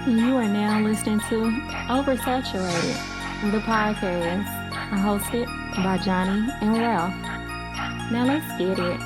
You are now listening to Oversaturated, the podcast, hosted by Johnnie and Ralph. Now let's get it.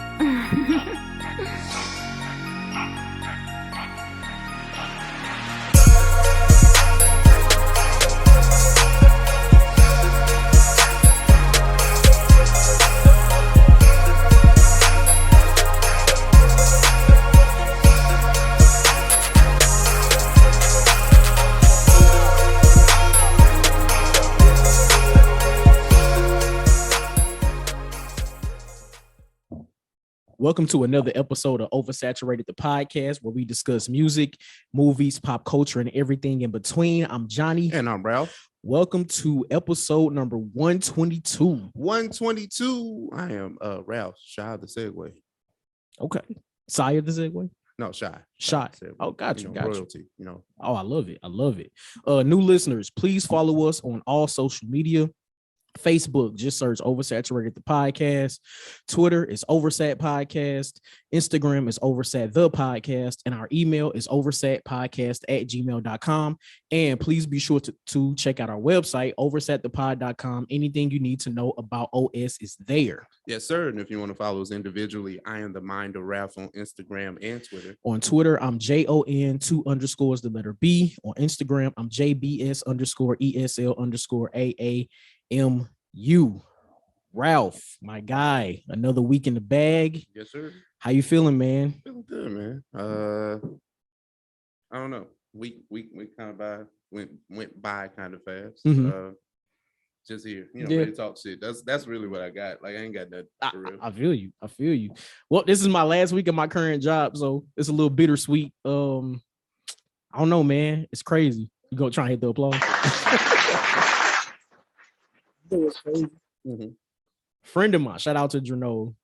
Welcome to another episode of Oversaturated, the podcast, where we discuss music, movies, pop culture, and everything in between. I'm Johnnie. And I'm Ralph. Welcome to episode number 122. 122. I am Ralph, Shy of the Segway. Okay. Sire the Segway? No, Shy. Shy. Oh, got you. Got royalty, you. Oh, I love it. I love it. New listeners, please follow us on all social media. Facebook, just search Oversaturated the podcast. Twitter is Oversat Podcast. Instagram is Oversat the podcast. And our email is oversatpodcast@gmail.com. And please be sure to check out our website, oversatthepod.com. Anything you need to know about OS is there. Yes, sir. And if you want to follow us individually, I am the Mind of Ralph on Instagram and Twitter. On Twitter, I'm JON2_B. On Instagram, I'm JBS_ESL_AAMU. Ralph, my guy, another week in the bag. Yes, sir. How you feeling, man? Feeling good, man. I don't know. Week kind of went by kind of fast. Mm-hmm. Just here, ready to talk shit. That's really what I got. Like I ain't got that for real. I feel you. Well, this is my last week of my current job, so it's a little bittersweet. I don't know, man. It's crazy. You gonna try and hit the applause? Mm-hmm. Friend of mine, shout out to Drano.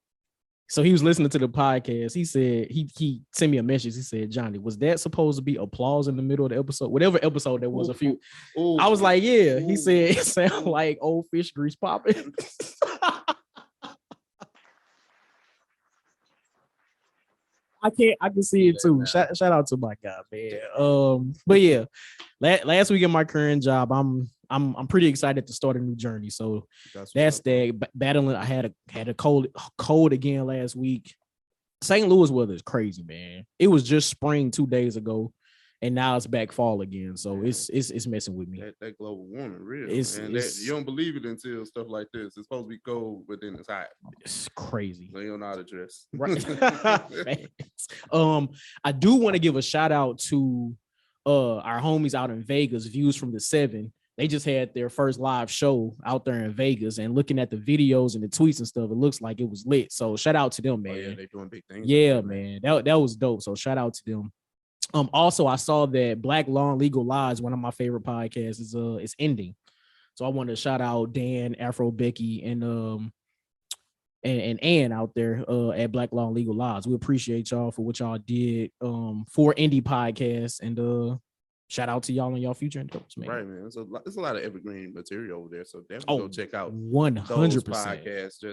So he was listening to the podcast. He said he sent me a message. He said, Johnny, was that supposed to be applause in the middle of the episode? Whatever episode there was, a few. Ooh. I was like, yeah. Ooh. He said it sounded like old fish grease popping. I can see it too. Shout out to my guy, man. But yeah, last week in my current job, I'm pretty excited to start a new journey. So that's that. Battling. I had a cold again last week. St. Louis weather is crazy, man. It was just spring 2 days ago, and now it's back fall again. So it's messing with me. That global warming, real. You don't believe it until stuff like this. It's supposed to be cold, but then it's hot. It's crazy. So you don't know how to dress. Right. I do want to give a shout out to our homies out in Vegas, Views from the 7. They just had their first live show out there in Vegas, and looking at the videos and the tweets and stuff, it looks like it was lit. So shout out to them, man. Oh, yeah, they're doing big things. Yeah, man. That was dope. So shout out to them. Also, I saw that Black Law and Legal Lies, one of my favorite podcasts, is ending. So I want to shout out Dan, Afro Becky, and Ann out there at Black Law and Legal Lies. We appreciate y'all for what y'all did for indie podcasts, and shout out to y'all and y'all future endeavors, man. Right, man. It's a lot of evergreen material over there. So definitely go check out 100% podcasts.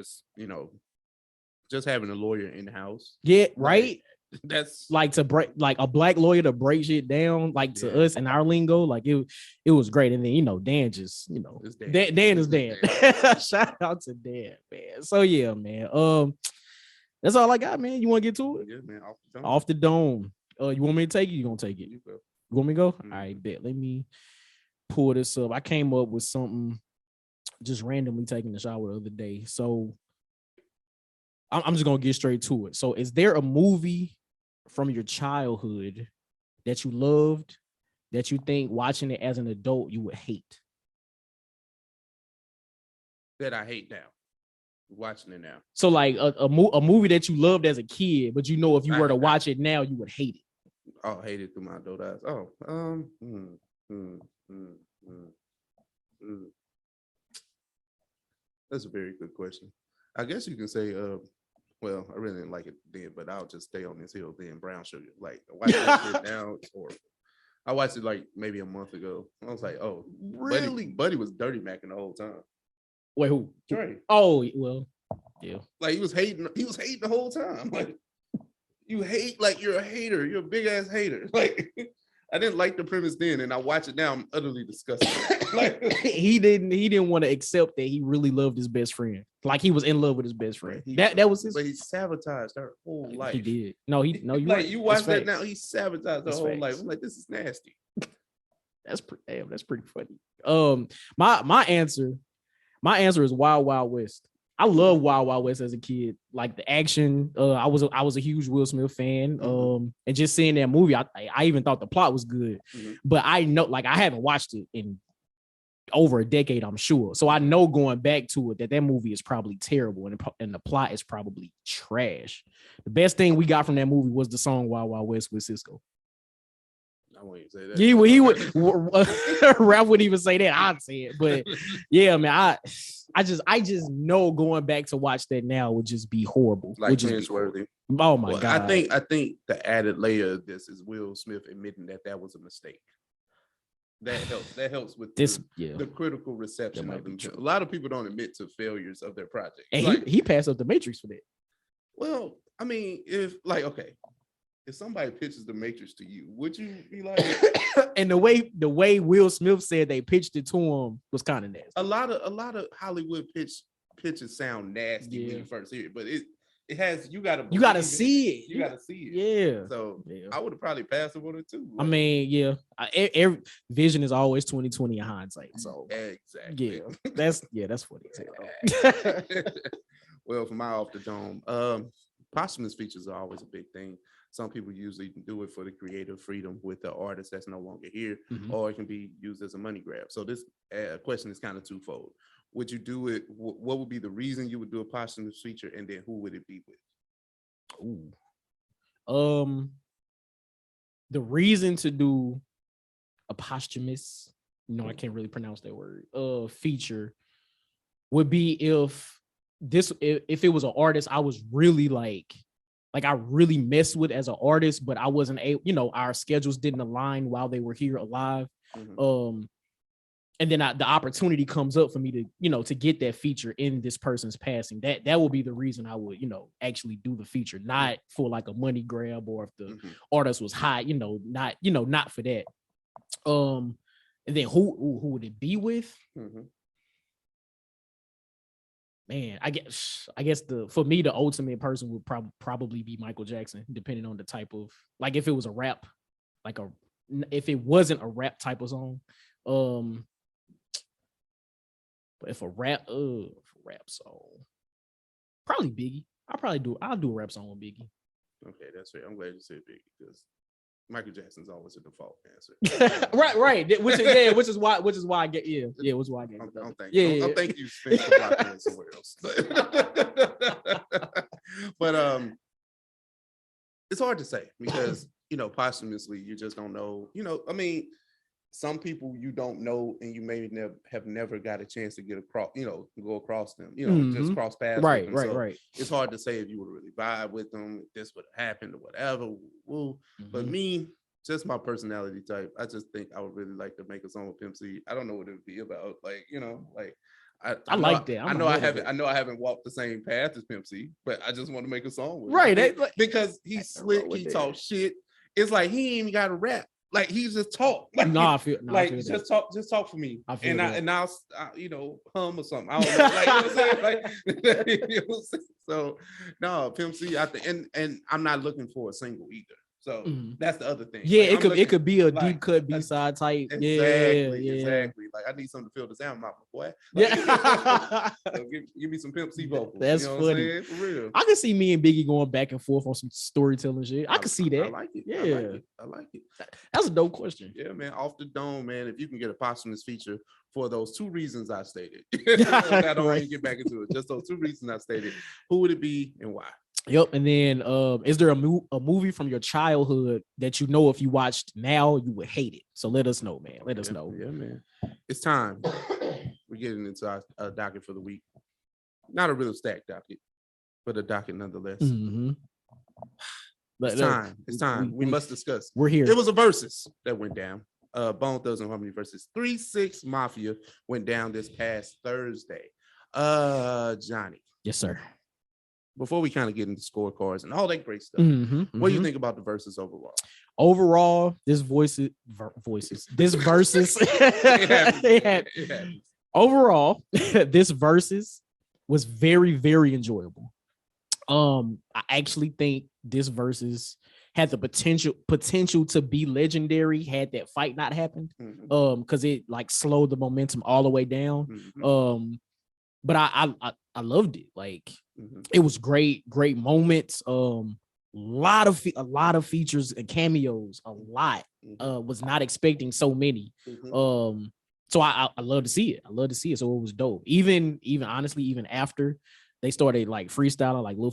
Just having a lawyer in the house. Yeah, right. That's like to break, like a black lawyer to break shit down, like to us and our lingo. Like it was great. And then Dan just Dan is Dan. Shout out to Dan, man. So yeah, man. That's all I got, man. You want to get to it? Yeah, man. Off the dome. You want me to take it? You gonna take it? You want me to go? Mm-hmm. All right, bet. Let me pull this up. I came up with something just randomly taking the shower the other day. So I'm just gonna get straight to it. So is there a movie from your childhood that you loved that you think watching it as an adult you would hate? That I hate now. Watching it now. So like a movie that you loved as a kid, but if you were to watch it now, you would hate it. I'll hate it through my adult eyes. That's a very good question. I guess you can say, well, I really didn't like it then, but I'll just stay on this hill then. Brown Sugar. Like, I watched that shit now, or I watched it like maybe a month ago. I was like, oh, really? Buddy was dirty macking the whole time. Wait, who? Trey. Oh, well, yeah. Like he was hating the whole time. Like you hate, like you're a hater. You're a big ass hater. Like I didn't like the premise then, and I watch it now. I'm utterly disgusted. Like, he didn't want to accept that he really loved his best friend. Like he was in love with his best friend. That was his. But he sabotaged her whole life. He did. No, you like right. You watch that now. He sabotaged her whole facts. life. I'm like, this is nasty. That's pretty funny. My answer is Wild Wild West. I love Wild Wild West as a kid. Like the action. I was a huge Will Smith fan. And just seeing that movie, I even thought the plot was good. But I know, like, I haven't watched it in over a decade, I'm sure. So I know going back to it that movie is probably terrible and the plot is probably trash. The best thing we got from that movie was the song Wild Wild West with Cisco. I won't even say that. He would Ralph wouldn't even say that. I'd say it, but yeah, man, I just know going back to watch that now would just be horrible. Like cringeworthy. Oh my god! I think the added layer of this is Will Smith admitting that was a mistake. That helps. That helps with this the critical reception of them. A lot of people don't admit to failures of their project. And like, he passed up the Matrix for that. Well, I mean, if somebody pitches the Matrix to you, would you be like? And the way Will Smith said they pitched it to him was kind of nasty. A lot of Hollywood pitches sound nasty when you first hear it, but it has you gotta see it. You gotta see it. Yeah. So I would have probably passed up on it too. Like, I mean, every vision is always 20/20 in hindsight. So exactly. That's what he said. Well, for my off the dome, posthumous features are always a big thing. Some people usually do it for the creative freedom with the artist that's no longer here, or it can be used as a money grab. So this question is kind of twofold. Would you do it? What would be the reason you would do a posthumous feature, and then who would it be with? The reason to do a posthumous, I can't really pronounce that word, feature would be if it was an artist I was really like I really messed with as an artist, but I wasn't able, our schedules didn't align while they were here alive. And then the opportunity comes up for me to, to get that feature in this person's passing. That would be the reason I would, actually do the feature, not for like a money grab or if the artist was high, not for that. And then who would it be with? Man, I guess for me the ultimate person would probably be Michael Jackson, depending on the type of, like, if it was a rap, if it wasn't a rap type of song, but if a rap song, probably Biggie. I'll do a rap song with Biggie. Okay, that's fair. I'm glad you said Biggie because Michael Jackson's always a default answer. right. Which is why I get which is why I get it. I think you spent a lot of somewhere else. But it's hard to say because posthumously you just don't know. I mean, some people you don't know and you may have never got a chance to get across, go across them, just cross paths. Right. It's hard to say if you would really vibe with them, if this would have happened or whatever. But me, just my personality type, I just think I would really like to make a song with Pimp C. I don't know what it would be about. I like that. I know I haven't walked the same path as Pimp C, but I just want to make a song with him. Because he's slick, he talks shit. It's like he ain't even got to rap. Like he's just talk. I feel just talk for me. I'll hum or something. I don't know. Like, so no, Pimp C. I think, and I'm not looking for a single either. So that's the other thing. Yeah, it could be a deep cut B-side type. Exactly. Like I need something to fill the sound out, boy. So give me some Pimp C vocals. That's funny. For real. I can see me and Biggie going back and forth on some storytelling shit. I can see that. I like it. Yeah, I like it. That's a dope question. Yeah, man. Off the dome, man. If you can get a posthumous feature for those two reasons I stated, I don't want to get back into it. Just those two reasons I stated. Who would it be and why? Yep. And then is there a movie from your childhood that if you watched now you would hate it? So let us know, man. Let us know. Yeah, man. It's time. We're getting into our docket for the week. Not a real stacked docket, but a docket nonetheless. It's time. We must discuss. We're here. It was a Verzuz that went down. Bone Thugs and Harmony versus 3-6 Mafia went down this past Thursday. Johnny. Yes, sir. before we kind of get into scorecards and all that great stuff, Mm-hmm, what do you think about the verses overall? Overall, this versus overall, this versus was very, very enjoyable. I actually think this versus had the potential to be legendary had that fight not happened. Because it like slowed the momentum all the way down. But I loved it. Like it was great moments. A lot of features and cameos. A lot. Was not expecting so many. So I love to see it. I love to see it. So it was dope. Even honestly, even after they started like freestyling, like Lil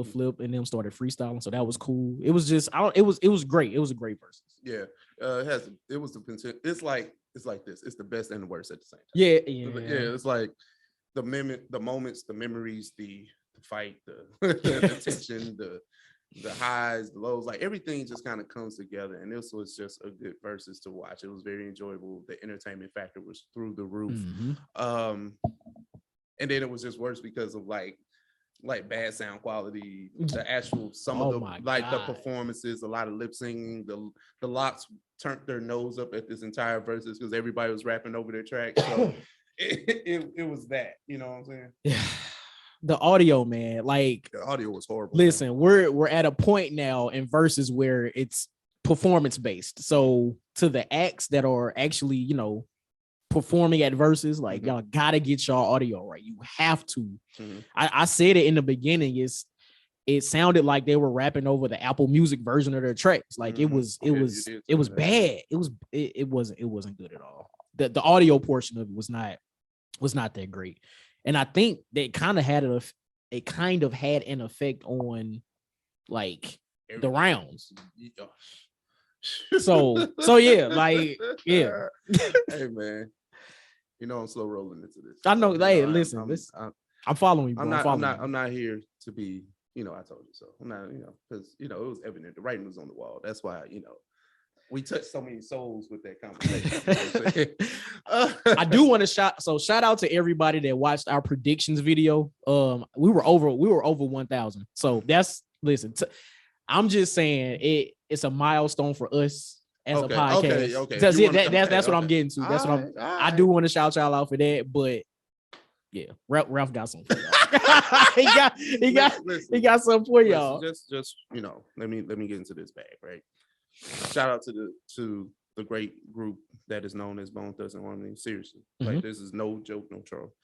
Flip and them started freestyling. So that was cool. It was just it was great. It was a great versus. Yeah. It was the potential. It's like this. It's the best and the worst at the same time. Yeah. It's like the moments, the memories, the fight, the tension, the highs, the lows, like everything just kind of comes together. And this was just a good versus to watch. It was very enjoyable. The entertainment factor was through the roof. And then it was just worse because of like bad sound quality, the actual the performances, a lot of lip singing. The Locks turned their nose up at this entire versus because everybody was rapping over their track. So it was that, you know what I'm saying? Yeah. The audio, man, like the audio was horrible. Listen, man. We're at a point now in verses where it's performance based. So to the acts that are actually, you know, performing at verses, like y'all gotta get y'all audio right. You have to. I said it in the beginning. It sounded like they were rapping over the Apple Music version of their tracks. Like it was bad. It wasn't good at all. The audio portion of it was not that great. And I think that kind of had an effect on like the rounds. So yeah, like yeah. Hey man, you know I'm slow rolling into this. I know. Hey, listen, I'm following you, bro. I'm not here to be. You know, I told you so. I'm not. You know, because you know it was evident. The writing was on the wall. That's why you know we touched so many souls with that conversation. I do want to shout out to everybody that watched our predictions video. We were over 1,000. So listen. I'm just saying it's a milestone for us as a podcast. Okay. That's what I'm getting to. That's what I do want to shout y'all out for that. But yeah, Ralph got something for y'all. he got something for y'all. Just you know, let me get into this bag, right? Shout out to the great group that is known as Bone Thugs and Harmony. Seriously, like this is no joke, no troll.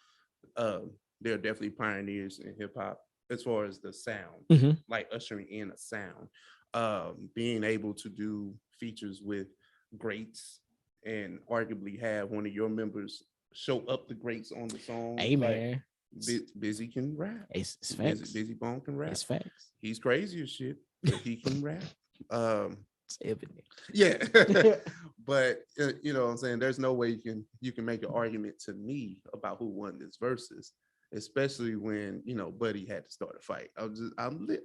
They're definitely pioneers in hip hop as far as the sound, like ushering in a sound, being able to do features with greats and arguably have one of your members show up the greats on the song. Hey man, Busy can rap. It's facts. Busy Bone can rap. It's facts. He's crazy as shit, but he can rap. It's evident. Yeah, but you know what I'm saying. There's no way you can make an argument to me about who won this versus, especially when you know Buddy had to start a fight.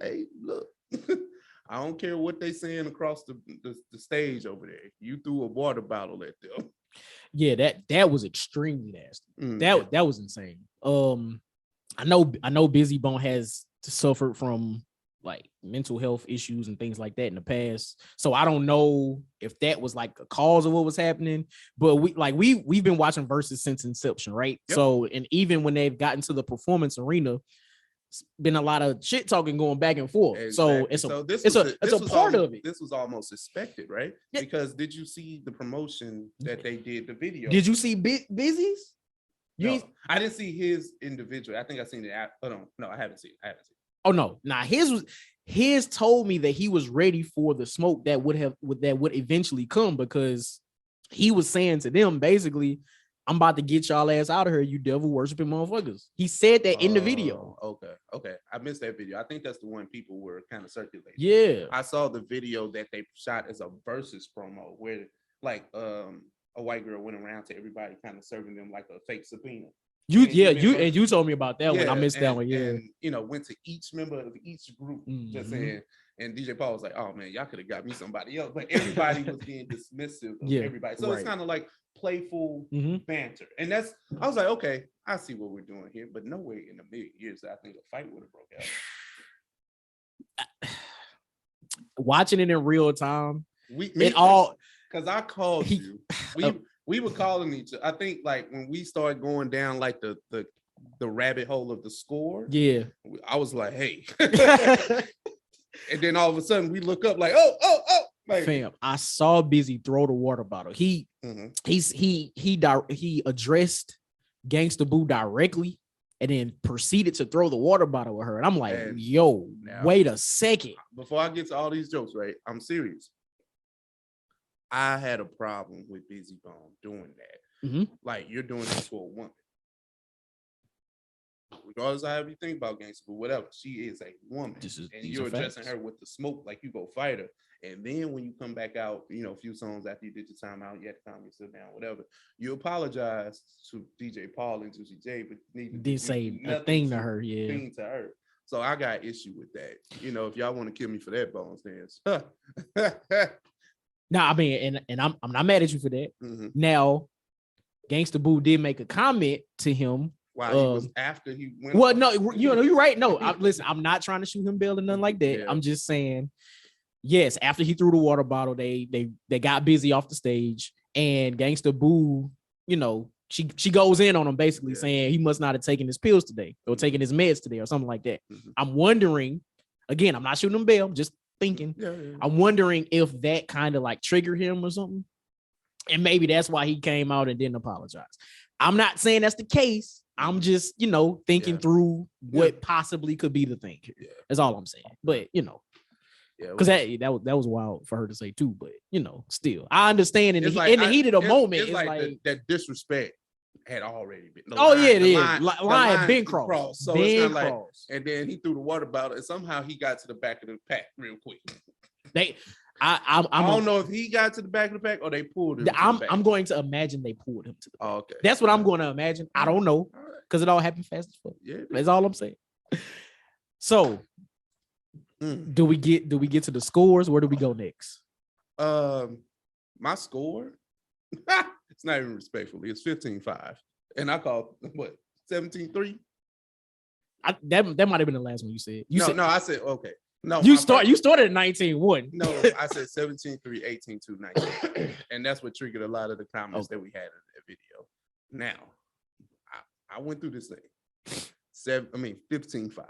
Hey, look, I don't care what they saying across the stage over there. You threw a water bottle at them. Yeah, that was extremely nasty. That was insane. I know Busy Bone has suffered from like mental health issues and things like that in the past. So I don't know if that was like a cause of what was happening, but we've been watching verses since inception, right? Yep. So, and even when they've gotten to the performance arena, it's been a lot of shit talking going back and forth. Exactly. So it's a part of it. This was almost expected, right? Yeah. Because did you see the promotion that they did the video? Did you see Busy's? No, I didn't see his individual. I think I seen it. No, I haven't seen it. Oh no, his told me that he was ready for the smoke that would eventually come, because he was saying to them basically, I'm about to get y'all ass out of here, you devil worshiping motherfuckers. He said that in the video. Okay. I missed that video. I think that's the one people were kind of circulating. Yeah. I saw the video that they shot as a versus promo where like a white girl went around to everybody kind of serving them like a fake subpoena. You told me about that one. I missed that one. Yeah. And you know, went to each member of each group just saying, and DJ Paul was like, oh man, y'all could have got me somebody else. But everybody was being dismissive of everybody. So it's kind of like playful banter. And I was like, okay, I see what we're doing here, but no way in a million years that I think a fight would have broke out. watching it in real time, because I called you. We were calling each other. I think like when we started going down like the rabbit hole of the score. Yeah. I was like, hey. And then all of a sudden we look up like, oh. Like, fam, I saw Busy throw the water bottle. He addressed Gangsta Boo directly and then proceeded to throw the water bottle at her. And I'm like, yo, wait a second. Before I get to all these jokes, right? I'm serious. I had a problem with Busy Bone doing that. Mm-hmm. Like, you're doing this for a woman. Regardless of how you think about Gangsta Boo, whatever, she is a woman. And you're addressing her with the smoke like you go fight her. And then when you come back out, you know, a few songs after you did your time out, you had to come and sit down, whatever. You apologize to DJ Paul and Juicy J, but didn't say a thing to her, yeah. Thing to her. So I got issue with that. You know, if y'all want to kill me for that, Bones dance. No, I mean, and I'm not mad at you for that. Mm-hmm. Now, Gangsta Boo did make a comment to him. Wow, he was after he went. Well, no, you know, you're right. No, listen, I'm not trying to shoot him bail or nothing like that. Yeah. I'm just saying, yes, after he threw the water bottle, they got Busy off the stage, and Gangsta Boo, you know, she goes in on him basically saying he must not have taken his pills today or taken his meds today or something like that. Mm-hmm. I'm wondering, again, I'm not shooting him bail, I'm just thinking. Yeah. I'm wondering if that kind of like triggered him or something, and maybe that's why he came out and didn't apologize. I'm not saying that's the case. I'm just, you know, thinking through what possibly could be the thing. Yeah. That's all I'm saying. But, you know, because that was wild for her to say too. But, you know, still, I understand in the heat of the moment. It's like that disrespect had already been. The line had been crossed. So it's not like, and then he threw the water bottle, and somehow he got to the back of the pack real quick. I don't know if he got to the back of the pack or they pulled him. I'm going to imagine they pulled him to the back. Oh, okay. That's what I'm going to imagine. I don't know because it all happened fast as fuck. Yeah, that's all I'm saying. So, do we get to the scores? Where do we go next? My score, it's not even respectfully. It's 15-5, and I called what 17-3. That might have been the last one you said. No, I said okay. No, you started at 19-1. No, I said 17-3, 18-2, 19. And that's what triggered a lot of the comments that we had in that video. Now, I went through this thing. 15-5.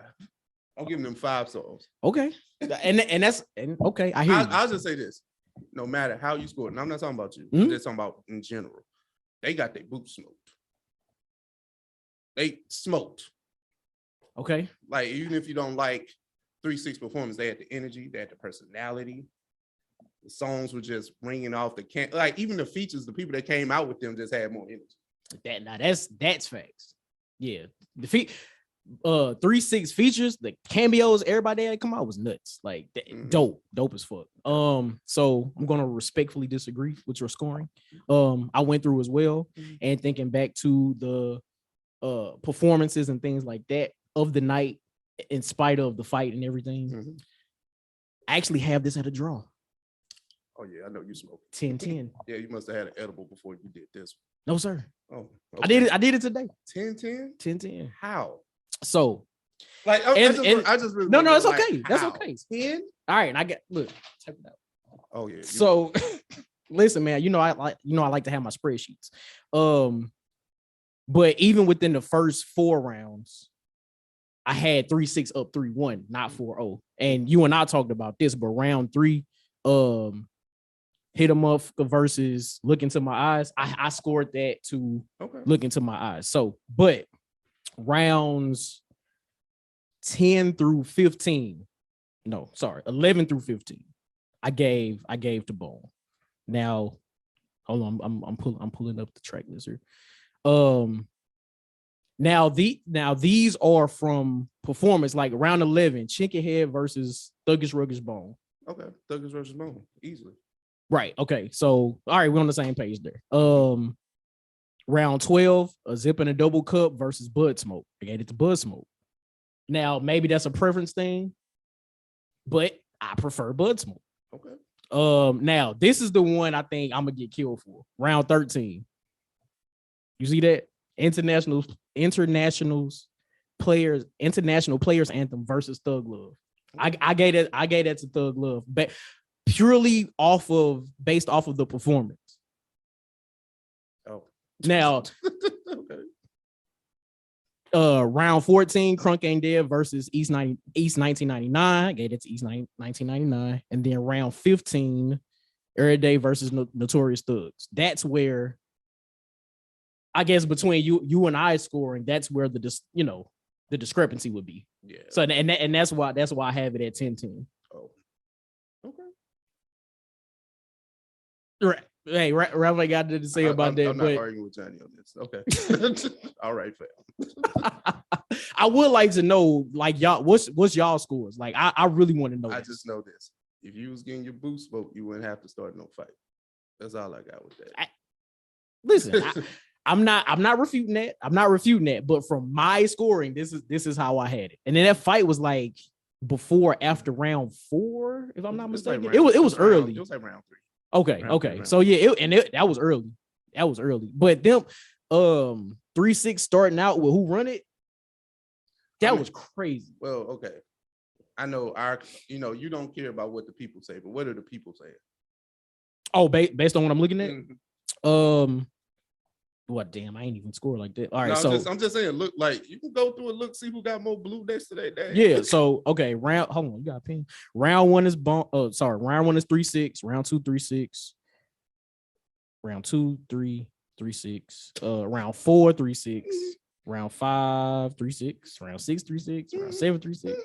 I'm giving them 5 songs. Okay. And that's okay. I hear you. I'll just say this. No matter how you scored, and I'm not talking about you, I'm just talking about in general. They got their boots smoked. They smoked. Okay. Like, even if you don't like 3-6 performance, they had the energy, they had the personality. The songs were just ringing off the like even the features, the people that came out with them just had more energy. That's facts. Yeah, the 3-6 features, the cameos, everybody that come out was nuts. Like dope as fuck. So I'm gonna respectfully disagree with your scoring. I went through as well, and thinking back to the performances and things like that of the night. In spite of the fight and everything, I actually have this at a draw. Oh yeah, I know you smoke 10-10. Yeah, you must have had an edible before you did this. No, sir. Oh, okay. I did it today. 10-10? 10-10. How? So, like, I just really no, it's okay. Like, that's how? okay. 10? All right, and I check it out. Oh yeah. So, listen, man. You know I like to have my spreadsheets. But even within the first 4 rounds, I had 3-6 up 3-1, not 4-0. And you and I talked about this, but round 3, Hit 'em Up versus Look Into My Eyes. I scored that to Look Into My Eyes. So, but rounds 11 through 15, I gave to Bone. Now, hold on, I'm pulling up the track list here. Now these are from performance, like round 11, Chicken Head versus Thuggish Ruggish Bone. Okay, Thuggish versus Bone, easily. Right. Okay. So all right, we're on the same page there. Round 12, A Zip and a Double Cup versus Bud Smoke. I gave it to Bud Smoke. Now maybe that's a preference thing, but I prefer Bud Smoke. Okay. Now this is the one I think I'm gonna get killed for. Round 13. You see that? International Players Anthem versus Thug Love. I gave that to Thug Love, but purely based off of the performance. Oh, now, okay. Round 14, Crunk Ain't Dead versus East 1999. Gave it to East 1999, and then round 15, Every Day versus Notorious Thugs. That's where, I guess, between you and I scoring, that's where the discrepancy would be. Yeah. So and that's why I have it at 10-10. Oh. Okay. Right. Hey, Ralph, I got to say about that. I'm not arguing with Johnnie on this. Okay. All right, fam. I would like to know, like, y'all, what's y'all scores? Like, I really want to know. I just know this. If you was getting your boost vote, you wouldn't have to start no fight. That's all I got with that. Listen, I'm not refuting that. I'm not refuting that. But from my scoring, this is how I had it. And then that fight was like before, after round 4, if I'm not mistaken. Like it was early. It was like round 3. Okay. So yeah, that was early. That was early. But them 3-6 starting out with Who Run It, that was crazy. Well, okay. I know you don't care about what the people say, but what are the people saying? Oh, based on what I'm looking at? Mm-hmm. What, damn, I ain't even score like that. All right, no, I'm just saying, look, like, you can go through and look, see who got more blue next to that day. Yeah, so okay, hold on, you got a pin. Round 1 is round 1 is 3-6, round 2 3-6, round 2 3-6, round 4 3-6, round 5 3-6, round 6 3-6, round 7 3-6,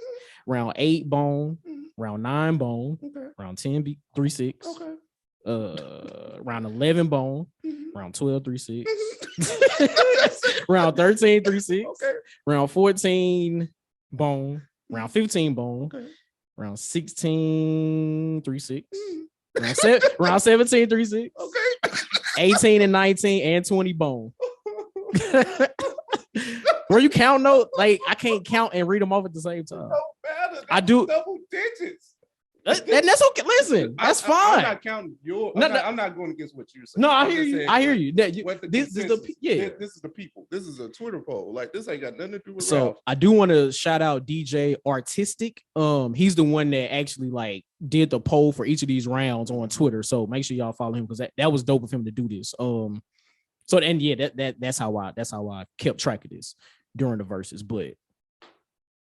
round 8 bone, round 9 bone, round 10 3-6. Okay. Round 11 bone, round 12 3-6, round 13 3-6, Okay. round 14 bone, round 15 bone, Okay. round 16 3-6, round 17 3-6, Okay. 18 and 19 and 20 bone. Were you counting those? Like, I can't count and read them off at the same time. No matter. I do double digits. That's okay. Listen, that's fine. I'm not counting your. I'm not going against what you're saying. No, I hear you. I hear you. This is the people. This is a Twitter poll. Like, this ain't got nothing to do with. So Ralph. I do want to shout out DJ Artistic. He's the one that actually like did the poll for each of these rounds on Twitter. So make sure y'all follow him because that was dope of him to do this. So and yeah, that's how I kept track of this during the verses. But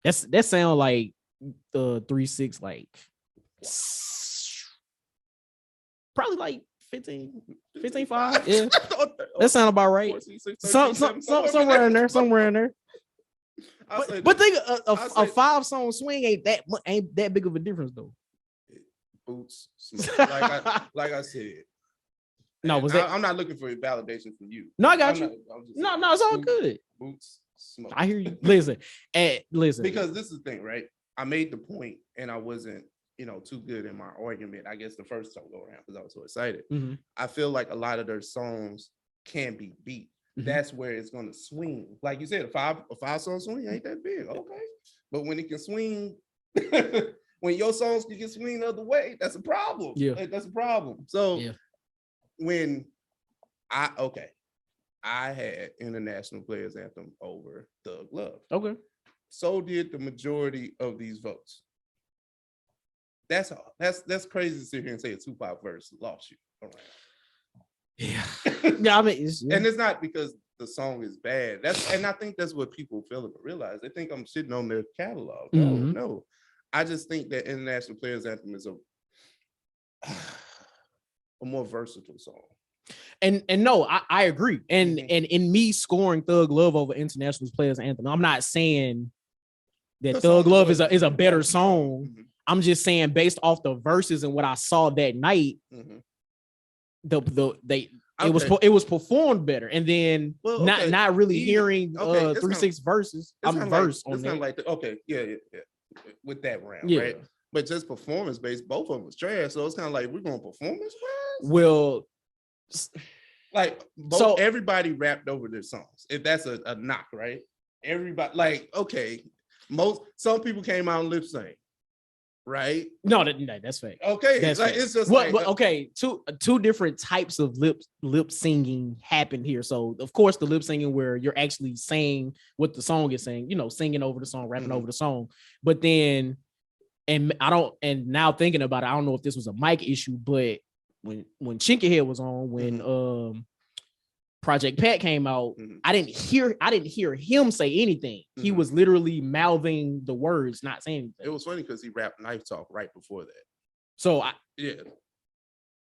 that sound like the 3-6 like. Probably like 15-5. Yeah, that sounds about right. Somewhere in there. But think a 5-song swing ain't that big of a difference though. Boots, like I said. No, I'm not looking for validation from you. No, I got you. No, it's all good. Boots, smoke. I hear you. Listen. Because this is the thing, right? I made the point, and I wasn't, too good in my argument. I guess the first time go around because I was so excited. Mm-hmm. I feel like a lot of their songs can be beat. Mm-hmm. That's where it's going to swing. Like you said, a 5-song swing ain't that big, okay? But when it can swing, when your songs can get swing the other way, that's a problem. Yeah, that's a problem. So when I had International Players Anthem over Thug Love. Okay. So did the majority of these votes. That's all. That's crazy to sit here and say a Tupac verse lost you around. Yeah. I mean, and it's not because the song is bad. And I think that's what people fail to realize. They think I'm shitting on their catalog. No. I just think that International Players Anthem is a more versatile song. And no, I agree. And in me scoring Thug Love over International Players Anthem, I'm not saying that Thug Love is a better song. Mm-hmm. I'm just saying based off the verses and what I saw that night, mm-hmm. It was performed better. And then not really hearing 3-6 verses. I'm verse on that. Yeah. With that round, right? But just performance based, both of them was trash. So it's kind of like we're going performance wise. Well, like everybody rapped over their songs. If that's a knock, right? Everybody some people came out and lip sync, right? No, that's fake. Okay, that's like, fake. it's just two different types of lip singing happened here. So of course the lip singing where you're actually saying what the song is saying, singing over the song, rapping over the song. But then And now thinking about it, I don't know if this was a mic issue, but when Chinky Head was on, when Project Pat came out, I didn't hear him say anything. He was literally mouthing the words, not saying anything. It was funny because he rapped Knife Talk right before that. So I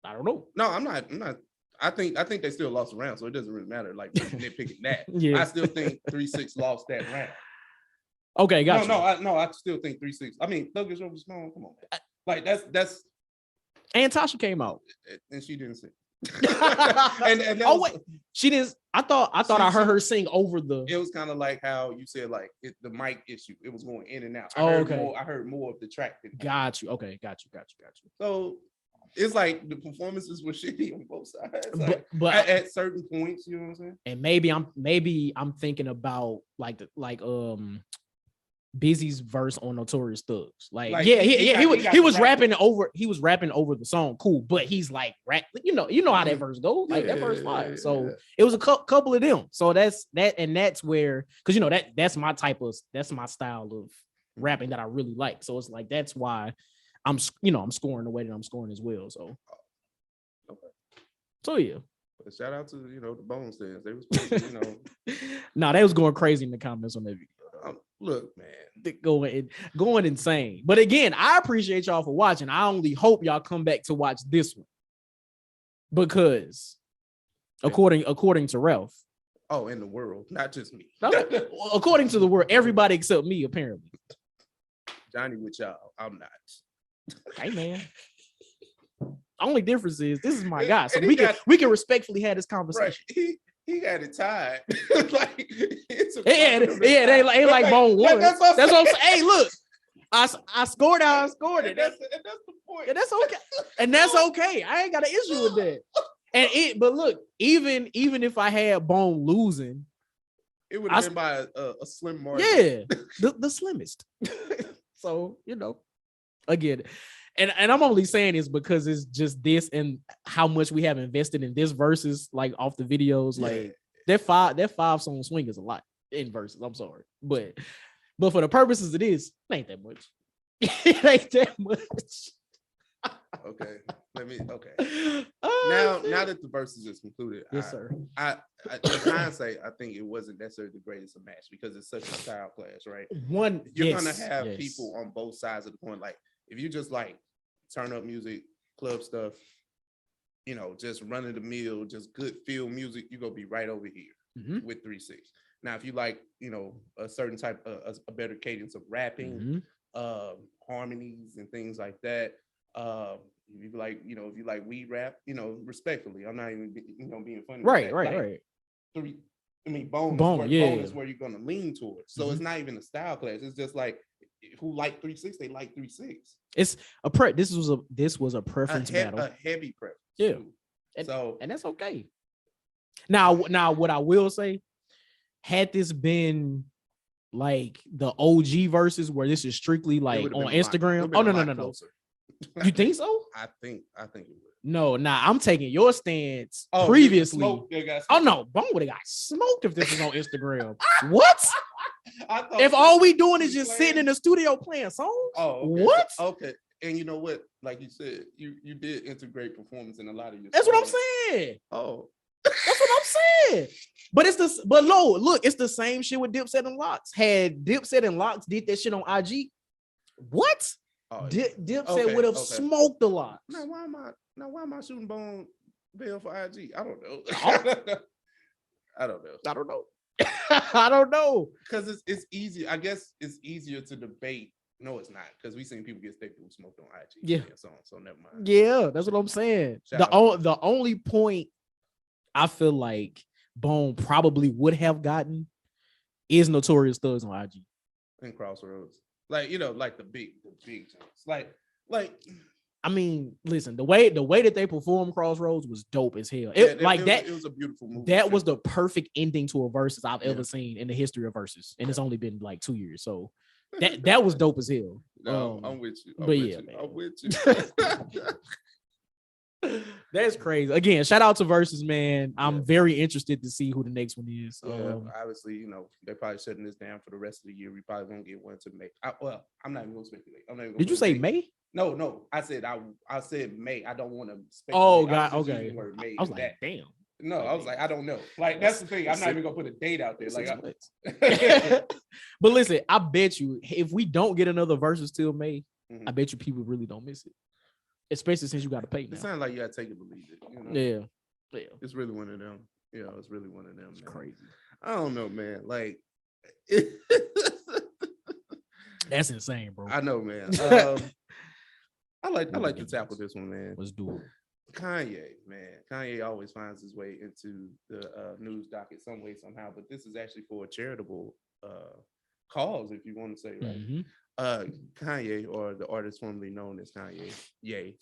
don't know. No, I'm not. I think they still lost a round, so it doesn't really matter. Like nitpicking that. Yeah. I still think 3-6 lost that round. Okay, gotcha. I still think 3-6. I mean, Thuggish over Stone. Come on, man. Like that's. And Tasha came out, and she didn't sing. and she didn't. I thought I heard her sing over the. It was kind of like how you said, like the mic issue. It was going in and out. I heard more of the track. Got you. Okay, got you. So it's like the performances were shitty on both sides. Like, but at certain points, you know what I'm saying. And maybe I'm thinking about like Busy's verse on Notorious Thugs. He was rapping over the song, cool, but he's like rap, you know how that verse goes, like that verse fire. So it was a couple of them. So that's where, because that's my style of rapping that I really like. So it's like that's why I'm scoring the way that I'm scoring as well. So yeah. But shout out to the Bone Stands. They was nah, they was going crazy in the comments on that video. Look, man, going insane. But again, I appreciate y'all for watching. I only hope y'all come back to watch this one, because according to Ralph, in the world, not just me. According to the world, everybody except me apparently. Johnnie with y'all, I'm not. Hey man. Only difference is this is my guy, so we can respectfully have this conversation. Right. He got it tied. Like it ain't like Bone won. That's what I'm saying. Hey, look, I scored how I scored it. That's the point. And that's okay. And that's okay. I ain't got an issue with that. But look, even if I had Bone losing, it would have been by a slim margin. Yeah, the slimmest. So again. And I'm only saying this because it's just this and how much we have invested in this versus like off the videos. Like that 5-song swing is a lot in verses. I'm sorry. But for the purposes of this, it ain't that much. It ain't that much. Okay. Now that the verses is concluded, yes, sir. I in hindsight, I think it wasn't necessarily the greatest of match because it's such a style clash, right? You're gonna have people on both sides of the coin. Like if you just like turn up music, club stuff, just run of the mill, just good feel music, you're gonna be right over here with 3-6. Now, if you like, a certain type of a better cadence of rapping, harmonies and things like that, if you like weed rap, respectfully, I'm not even being funny. Right. Bone is where you're gonna lean towards. So it's not even a style class. It's just like who like 3-6, they like 3-6. It's a this was a preference battle. A heavy preference. Yeah. And that's okay. Now what I will say, had this been like the OG verses where this is strictly like on Instagram. No. You think so? I think it would. No, I'm taking your stance previously. No, Bone would have got smoked if this was on Instagram. What? If all we doing is just sitting in the studio playing songs? Oh, okay. What? Okay. And you know what? Like you said, you did integrate performance in a lot of your That's songs. what I'm saying. Oh. That's what I'm saying. But it's the same shit with Dipset and Locks. Had Dipset and Locks did that shit on IG, what? Oh, Dipset would have smoked a lot. Now why am I shooting Bone bail for IG? I don't know. I don't know. Because it's easy. I guess it's easier to debate. No, it's not, because we've seen people get stapled who smoked on IG. Yeah. So never mind. Yeah, that's what I'm saying. The only point I feel like Bone probably would have gotten is Notorious Thugs on IG. And Crossroads. Like, like the big jumps. Like I mean, listen, the way that they performed Crossroads was dope as hell. It was a beautiful movie. That was the perfect ending to a versus I've ever seen in the history of verses. And it's only been like 2 years. So that was dope as hell. No, I'm with you. Man. I'm with you. That's crazy. Again, shout out to Verzuz, man. I'm very interested to see who the next one is. Yeah, obviously, they're probably shutting this down for the rest of the year. We probably won't get one to May. I'm not even gonna speculate. Did you say May? No. I said May. I don't want to speculate. Oh God, okay. May. I was like, damn. No, I was like, I don't know. Like that's the thing. I'm not even gonna put a date out there. Like, but listen, I bet you if we don't get another Verzuz till May, I bet you people really don't miss it. Especially since you got to pay now. It sounds like you got to take it, believe it. Yeah. It's really one of them. Yeah, it's really one of them. It's crazy. I don't know, man. Like, that's insane, bro. I know, man. I like to tackle this one, man. Let's do it. Kanye, man. Kanye always finds his way into the news docket some way, somehow. But this is actually for a charitable cause, if you want to say, right? Mm-hmm. Kanye, or the artist formerly known as Kanye, Ye,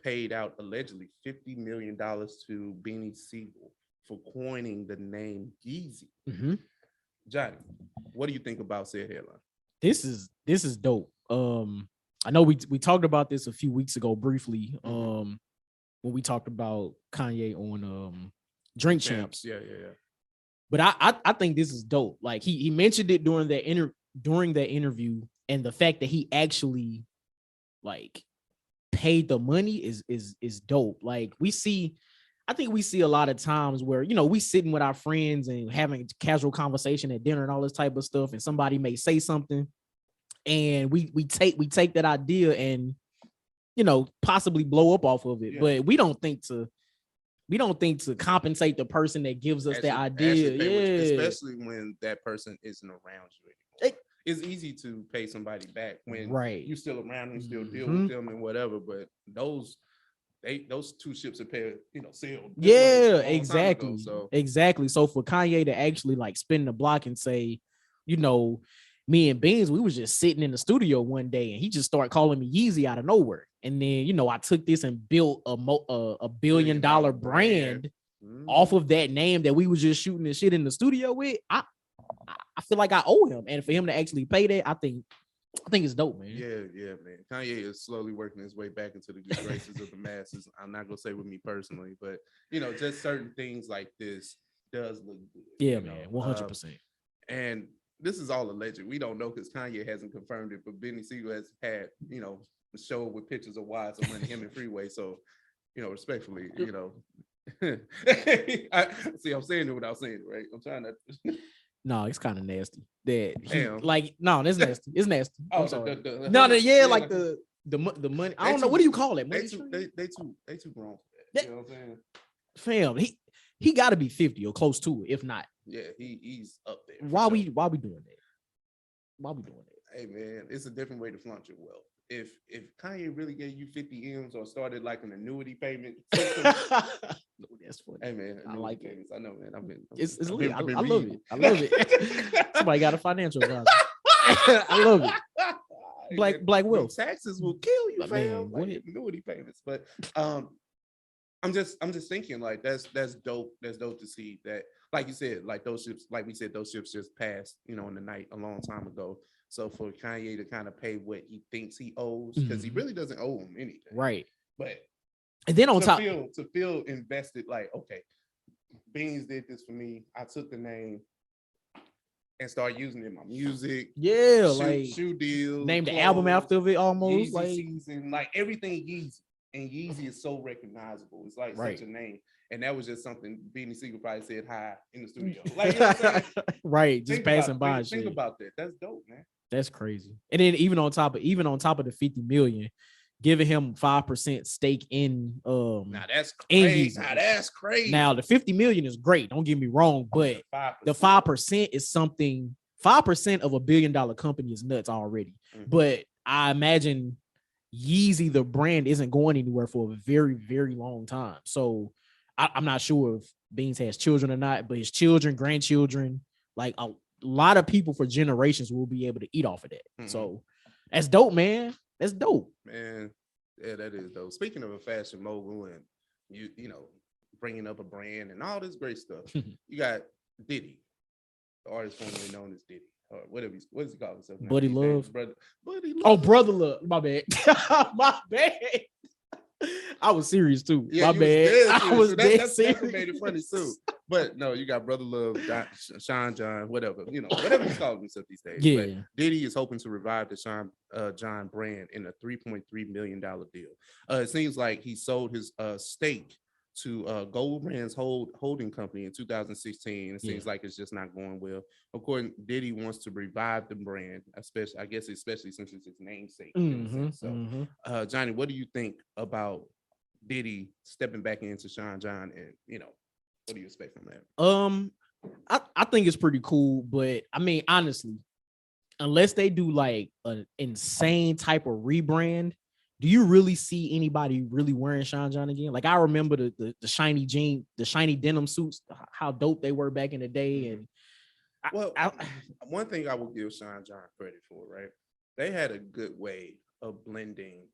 paid out allegedly $50 million to Beanie Siegel for coining the name Yeezy. Mm-hmm. Johnny, what do you think about said headline? This is dope. I know we talked about this a few weeks ago briefly. When we talked about Kanye on Drink Champs. Yeah. But I think this is dope. Like he mentioned it during that interview. And the fact that he actually like paid the money is dope. Like I think we see a lot of times where, we sitting with our friends and having casual conversation at dinner and all this type of stuff. And somebody may say something and we take that idea and, possibly blow up off of it. Yeah. But we don't think to compensate the person that gives us that idea. Especially when that person isn't around you anymore. It's easy to pay somebody back when you're still around and still deal with them and whatever. But those two ships are sailed. Yeah, exactly. Exactly. So for Kanye to actually like spin the block and say, me and Beans, we was just sitting in the studio one day and he just started calling me Yeezy out of nowhere. And then, I took this and built a $1 billion brand off of that name that we was just shooting the shit in the studio with. I feel like I owe him, and for him to actually pay that, I think it's dope, man. Yeah, man. Kanye is slowly working his way back into the good graces of the masses. I'm not gonna say with me personally, but just certain things like this does look good. Yeah, man, 100%. And this is all alleged. We don't know because Kanye hasn't confirmed it, but Beanie Siegel has had a show with pictures of wives of him and Freeway. So, respectfully, I'm saying it without saying it, right? I'm trying to. No, it's kind of nasty. That's nasty. It's nasty. I'm sorry. The money. I don't know. What do you call it? They too grown for that. You know what I'm saying? Fam, he got to be 50 or close to it, if not. Yeah, he's up there. Why we doing that? Why we doing that? Hey man, it's a different way to flaunt your wealth. If Kanye really gave you 50 M's or started like an annuity payment system, no, that's funny. Hey man, I like it. I know, man. It's lit. I love it. I love it. Somebody got a financial advisor. I love it. Black wealth. Taxes will kill you, fam. Like annuity payments. But I'm just thinking like that's dope. That's dope to see that. Like you said, like those ships, like we said, those ships just passed, in the night a long time ago. So for Kanye to kind of pay what he thinks he owes, because he really doesn't owe him anything. Right. But and then on to top feel invested, like, okay, Beans did this for me. I took the name and started using it in my music. Yeah, like shoe deals. Named the album after it almost. Yeezy like season, like everything Yeezy. And Yeezy is so recognizable. It's like such a name. And that was just something Beanie Siegel probably said hi in the studio. Like, what I'm saying? Right, just passing by. Think about that. That's dope, man. That's crazy. And then even on top of the 50 million, giving him 5% stake in now that's crazy. Now that's crazy. Now the 50 million is great. Don't get me wrong, but the 5% is something. 5% of $1 billion company is nuts already. Mm-hmm. But I imagine Yeezy, the brand, isn't going anywhere for a very, very long time. So I'm not sure if Beans has children or not, but his children, grandchildren, like a lot of people for generations will be able to eat off of that. Mm-hmm. So that's dope, man. That's dope, man. Yeah, that is dope. Speaking of a fashion mogul and you bringing up a brand and all this great stuff, you got Diddy, the artist formerly known as Diddy. What does he call himself now? Buddy Love. Buddy Love. Oh, Brother Love. My bad. My bad. I was serious too. Yeah, My you bad. was dead I serious. was So dead that's serious. what made it funny too. But no, you got Brother Love, SeanJohn, whatever, whatever he's calling himself these days. Yeah. But Diddy is hoping to revive the SeanJohn brand in a $3.3 million deal. It seems like he sold his stake to Gold Brand's holding company in 2016. It seems like it's just not going well. According, Diddy wants to revive the brand, especially since it's his namesake. So, Johnny, what do you think about Diddy stepping back into SeanJohn, and what do you expect from that? I think it's pretty cool, but I mean, honestly, unless they do like an insane type of rebrand, do you really see anybody really wearing SeanJohn again? Like I remember the shiny the shiny denim suits, how dope they were back in the day. And one thing I will give SeanJohn credit for, right? They had a good way of blending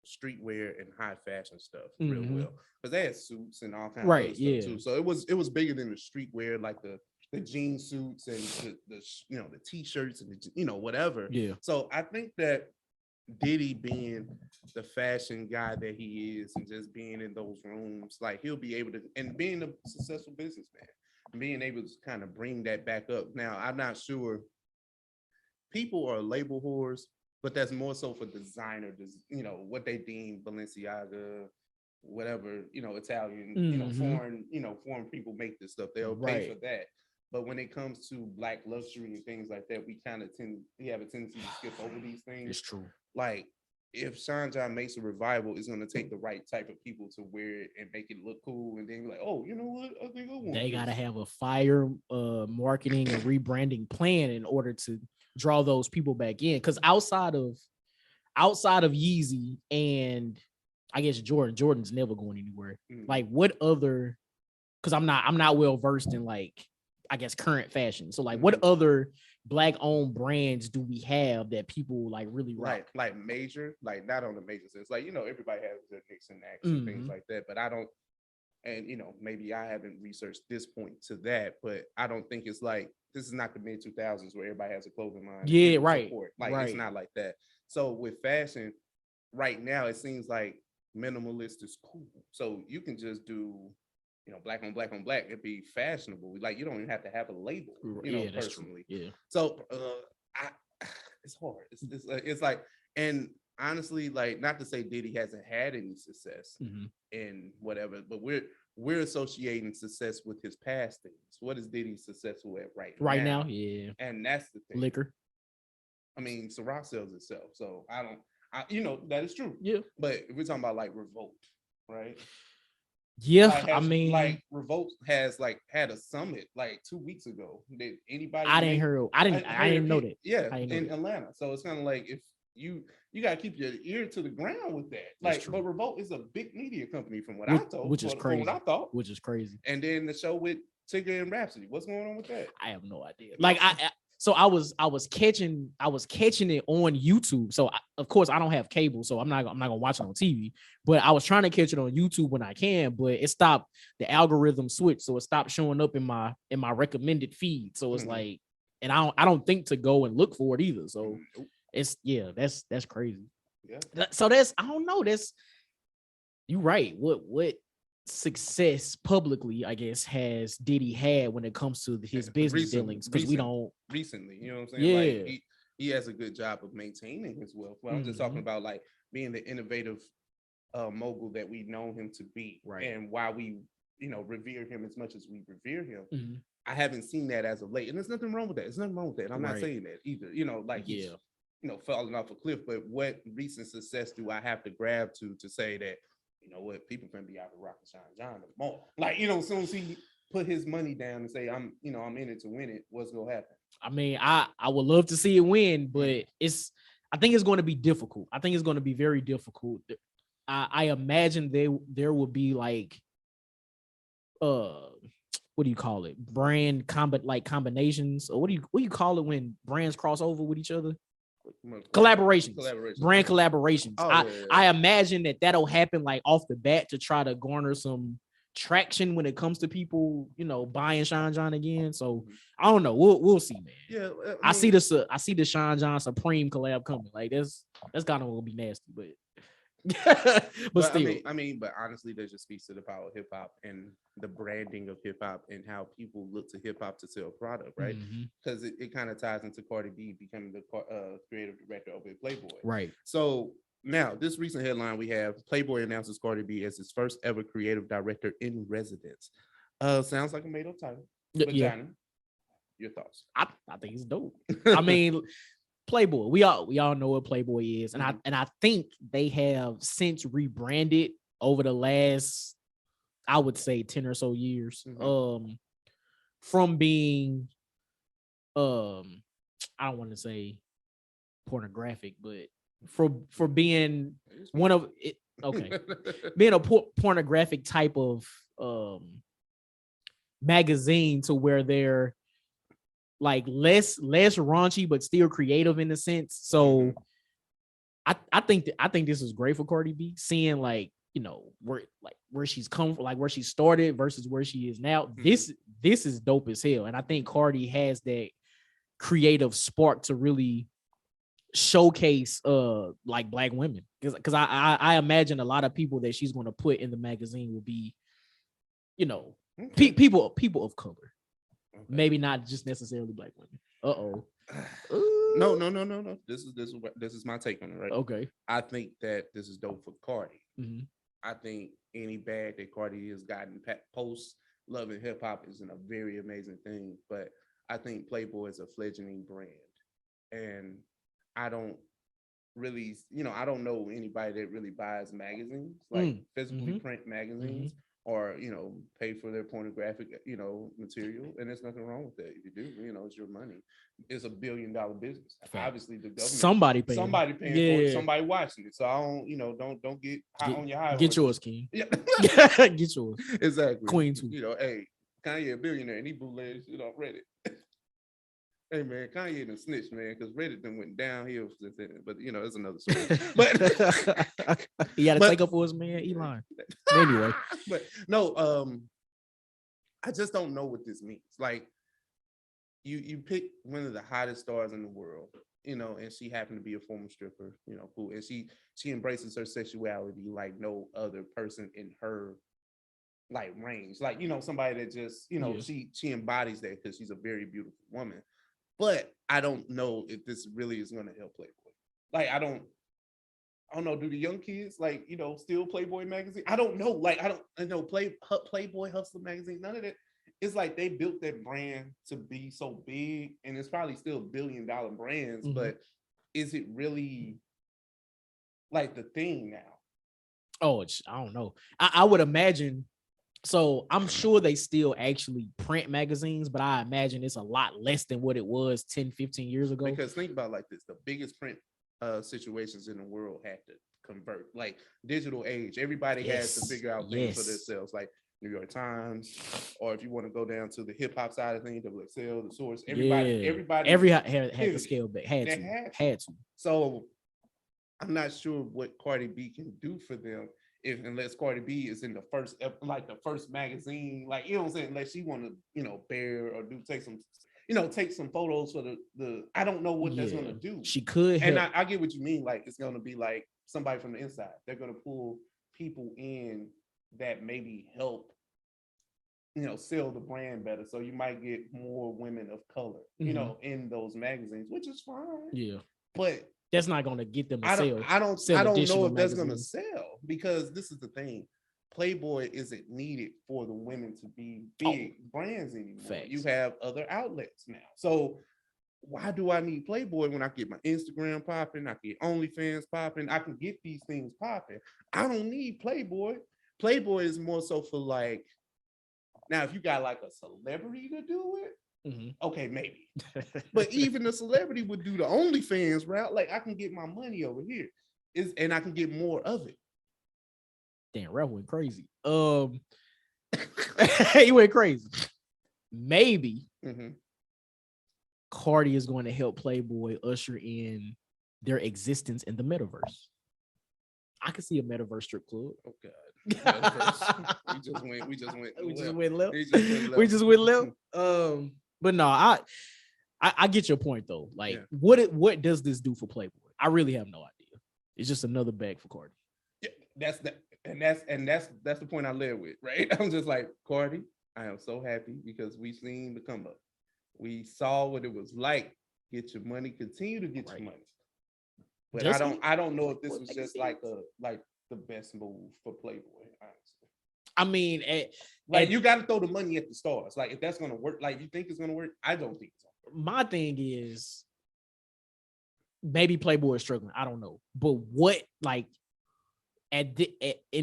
streetwear and high fashion stuff real well, because they had suits and all kinds of other stuff too. So it was bigger than the streetwear, like the jean suits and the t-shirts and whatever. Yeah. So I think that Diddy being the fashion guy that he is, and just being in those rooms, like he'll be able to, and being a successful businessman, being able to kind of bring that back up. Now, I'm not sure people are label whores, but that's more so for designer, what they deem Balenciaga, whatever, Italian, foreign people make this stuff. They'll pay for that. But when it comes to Black luxury and things like that, we have a tendency to skip over these things. It's true. Like if SeanJohn makes a revival, it's going to take the right type of people to wear it and make it look cool. And then be like, oh, you know what? I think I want They this. got to have a fire marketing and rebranding plan in order to draw those people back in. Because outside of Yeezy and I guess Jordan's never going anywhere. Like what other? Because I'm not well versed in like I guess current fashion. So like what other Black owned brands do we have that people like really rock? Like major, like not on the major sense. Like everybody has their Knicks and Nacks and things like that, but I don't. And maybe I haven't researched this point to that, but I don't think it's like this is not the mid 2000s where everybody has a clothing line. Yeah, right. Like it's not like that. So with fashion, right now it seems like minimalist is cool. So you can just do, black on black on black. It'd be fashionable. Like you don't even have to have a label. Personally. Yeah. So it's hard. It's like, and honestly, like not to say Diddy hasn't had any success in whatever, but we're associating success with his past things. What is Diddy successful at right now? Yeah. And that's the thing. Liquor. I mean, Ciroc sells itself, so that is true. Yeah. But if we're talking about like Revolt, right? Yeah, like Revolt has like had a summit like 2 weeks ago. Did anybody? I didn't know that. Yeah, in Atlanta. So it's kind of like if you gotta keep your ear to the ground with that. Like, but Revolt is a big media company from what I told, which is crazy. From what I thought, which is crazy. And then the show with Tigger and Rhapsody. What's going on with that? I have no idea. Like I was catching it on YouTube. So of course I don't have cable, so I'm not gonna watch it on TV. But I was trying to catch it on YouTube when I can, but it stopped. The algorithm switched, so it stopped showing up in my recommended feed. So it's like, and I don't think to go and look for it either. So it's that's crazy. Yeah. So I don't know. You right. What success publicly, I guess, has Diddy had when it comes to his business dealings? Because we don't recently, you know what I'm saying? Yeah, like he has a good job of maintaining his wealth. Well, I'm just talking about like being the innovative mogul that we've known him to be, right? And why we revere him as much as we revere him. I haven't seen that as of late, and there's nothing wrong with that. There's nothing wrong with that. I'm not saying that either. Like he's falling off a cliff. But what recent success do I have to grab to say that? What, people can be out here rocking SeanJohn more. Like, as soon as he put his money down and say, I'm in it to win it, what's gonna happen? I mean, I would love to see it win, but I think it's going to be difficult. I think it's going to be very difficult. I imagine there will be like, what do you call it? Brand combinations, or what do you call it when brands cross over with each other? Collaborations. Brand collaborations. I imagine that'll happen like off the bat to try to garner some traction when it comes to people, buying SeanJohn again. So I don't know. We'll see, man. Yeah, I see the SeanJohn Supreme collab coming. Like that's kind of gonna be nasty, but but still, but honestly, that just speaks to the power of hip hop and the branding of hip hop and how people look to hip hop to sell product, right? Because it kind of ties into Cardi B becoming the creative director over at Playboy, right? So now, this recent headline we have: Playboy announces Cardi B as his first ever creative director in residence. Sounds like a made-up title. But Yeah. Johnny, your thoughts? I think it's dope. I mean, Playboy. We all know what Playboy is, and I think they have since rebranded over the last, I would say, 10 or so years. From being I don't want to say pornographic, but for being one of it, okay, being a pornographic type of magazine to where they're like less raunchy but still creative in a sense. So I think this is great for Cardi B, seeing like, you know, where she's come from, like where she started versus where she is now. This is dope as hell, and I think Cardi has that creative spark to really showcase like Black women, because I imagine a lot of people that she's going to put in the magazine will be, you know, people of color. Maybe not just necessarily Black women. No. This is my take on it, right? Okay. I think that this is dope for Cardi. I think any bag that Cardi has gotten post Love and Hip Hop is a very amazing thing, but I think Playboy is a fledgling brand, and I don't really, I don't know anybody that really buys magazines, like physically print magazines, or, pay for their pornographic, material. And there's nothing wrong with that. If you do, it's your money. It's $1 billion business. Fact. Obviously, the government, somebody paying for it, somebody watching it. So I don't get hot on your high. Get yours, King. Yeah, get yours. Exactly. Queen too. Hey, Kanye a billionaire and he bootlegs Reddit. Hey man, Kanye done snitched, man, because Reddit done went downhill since then. But it's another story. But he had to take up for his man, Elon. Anyway, but no, I just don't know what this means. Like, you pick one of the hottest stars in the world, and she happened to be a former stripper, cool, and she embraces her sexuality like no other person in her like range, like somebody that just she embodies that because she's a very beautiful woman. But I don't know if this really is going to help Playboy. Like, I don't know. Do the young kids still Playboy magazine? I don't know. Like, I know Playboy, Hustler magazine. None of that. It's like they built that brand to be so big, and it's probably still $1 billion brands. But is it really like the thing now? Oh, I don't know. I would imagine. So I'm sure they still actually print magazines, but I imagine it's a lot less than what it was 10, 15 years ago. Because think about it like this: the biggest print situations in the world had to convert. Like, digital age, everybody has to figure out things for themselves. Like New York Times, or if you want to go down to the hip hop side of things, WXL, The Source, everybody had to scale back, had to. So I'm not sure what Cardi B can do for them. Unless Cardi B is in the first magazine, like, you know what I'm saying, unless she want to, bear or take some photos for the I don't know what that's gonna do. She could, and I get what you mean. Like, it's gonna be like somebody from the inside. They're gonna pull people in that maybe help, sell the brand better. So you might get more women of color, in those magazines, which is fine. Yeah, but that's not going to get them a sale. I don't know if that's going to sell, because this is the thing. Playboy isn't needed for the women to be big brands anymore. Facts. You have other outlets now. So why do I need Playboy when I get my Instagram popping? I get OnlyFans popping. I can get these things popping. I don't need Playboy. Playboy is more so for like, now if you got like a celebrity to do it, okay, maybe. But even a celebrity would do the OnlyFans route. Like, I can get my money over here, and I can get more of it. Damn, Ralph went crazy. He went crazy. Maybe Cardi is going to help Playboy usher in their existence in the metaverse. I could see a metaverse strip club. Oh God. We just went left. But no, I get your point though. Like, what does this do for Playboy? I really have no idea. It's just another bag for Cardi. that's the point I live with, right? I'm just like, Cardi, I am so happy because we've seen the come up. We saw what it was like. Get your money, continue to get your money. But I don't know if this was just like the best move for Playboy, honestly. I mean, you got to throw the money at the stars. Like, if that's gonna work, like you think it's gonna work, I don't think it's gonna work. My thing is, maybe Playboy is struggling. I don't know, but what like in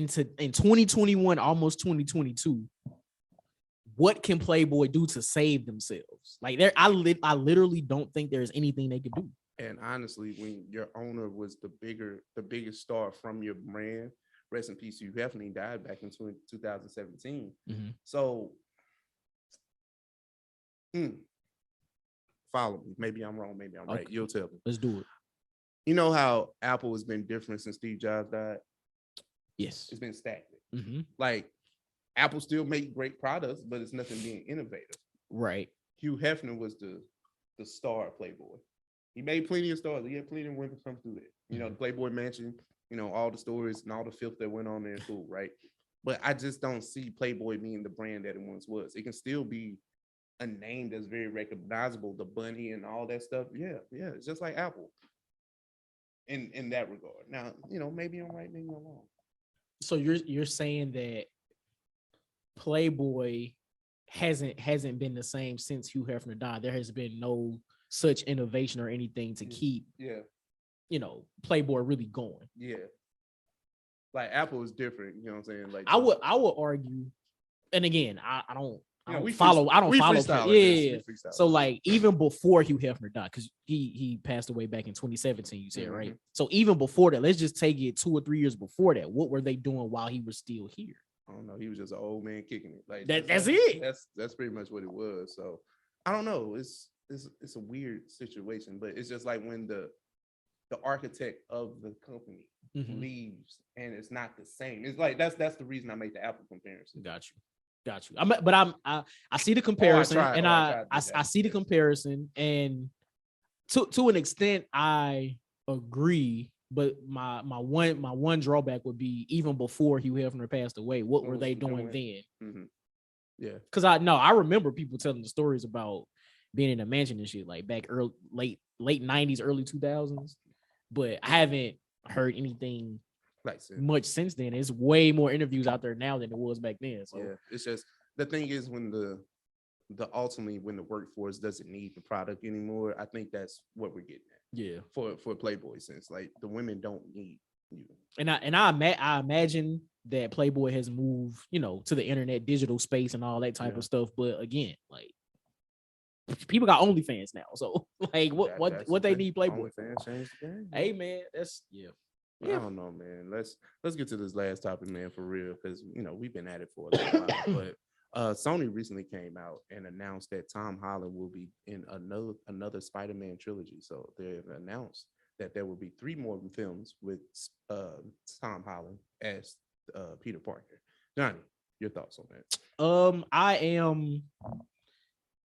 2021, almost 2022, what can Playboy do to save themselves? Like, I literally don't think there's anything they could do. And honestly, when your owner was the biggest star from your brand, rest in peace, Hugh Hefner, died back in 2017. Mm-hmm. So, follow me. Maybe I'm wrong. Maybe I'm right. You'll tell me. Let's do it. You know how Apple has been different since Steve Jobs died? Yes. It's been stagnant. Mm-hmm. Like, Apple still make great products, but it's nothing being innovative. Right. Hugh Hefner was the star of Playboy. He made plenty of stars. He had plenty of women come through there. You know, the Playboy Mansion, you know, all the stories and all the filth that went on there, cool, right? But I just don't see Playboy being the brand that it once was. It can still be a name that's very recognizable, the bunny and all that stuff. Yeah, it's just like Apple in that regard. Now, you know, maybe I'm right, maybe I'm wrong. So you're saying that Playboy hasn't been the same since Hugh Hefner died. There has been no such innovation or anything to keep, you know, Playboy really going. Yeah, like Apple is different. You know what I'm saying? Like, I would argue, and again, I don't follow. Yeah. So like, even before Hugh Hefner died, because he passed away back in 2017, you said, right? So even before that, let's just take it 2 or 3 years before that. What were they doing while he was still here? I don't know. He was just an old man kicking it. Like, that's it. That's pretty much what it was. So I don't know. It's a weird situation, but it's just like when the architect of the company leaves and it's not the same. It's like that's the reason I made the Apple comparison. Got you. I see the comparison, I see the comparison, and to an extent I agree. But my one drawback would be, even before Hugh Hefner passed away, what were they doing then? Mm-hmm. Yeah, because I remember people telling the stories about being in a mansion and shit, like back late 90s, early 2000s. But I haven't heard anything like much since then. It's way more interviews out there now than it was back then. So yeah, it's just the thing is, when the ultimately when the workforce doesn't need the product anymore, I think that's what we're getting at. Yeah, for Playboy, since like the women don't need you. And I imagine that Playboy has moved, you know, to the internet, digital space, and all that type of stuff. But again, like, people got OnlyFans now, so like, what they need Playboy? OnlyFans changed the game. Hey man, that's I don't know, man. Let's get to this last topic, man, for real, because you know we've been at it for a little while. But Sony recently came out and announced that Tom Holland will be in another Spider-Man trilogy. So they've announced that there will be 3 more films with Tom Holland as Peter Parker. Johnny, your thoughts on that?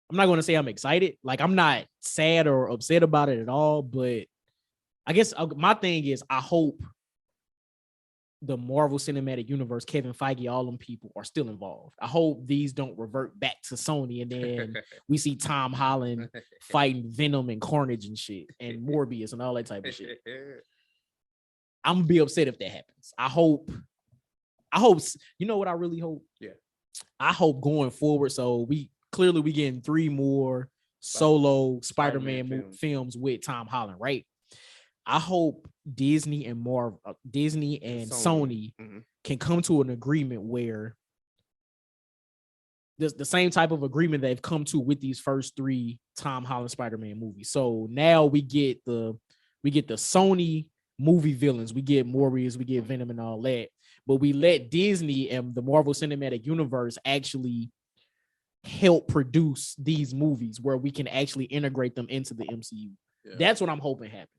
I'm not going to say I'm excited. Like, I'm not sad or upset about it at all, but I guess my thing is, I hope the Marvel Cinematic Universe, Kevin Feige, all them people are still involved. I hope these don't revert back to Sony, and then we see Tom Holland fighting Venom and Carnage and shit, and Morbius and all that type of shit. I'm gonna be upset if that happens. I hope, you know what I really hope? Yeah. I hope going forward, so we getting 3 more solo Spider-Man films with Tom Holland, right? I hope Disney and Sony can come to an agreement where the same type of agreement they've come to with these first 3 Tom Holland Spider-Man movies. So now we get the Sony movie villains, we get Morbius, we get Venom and all that, but we let Disney and the Marvel Cinematic Universe actually help produce these movies where we can actually integrate them into the MCU. Yeah. That's what I'm hoping happens.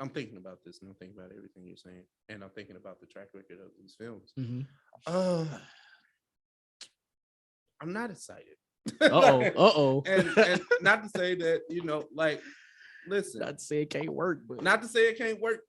I'm thinking about this, and I'm thinking about everything you're saying, and I'm thinking about the track record of these films. I'm not excited. And not to say that, you know, like, listen, not to say it can't work, but not to say it can't work.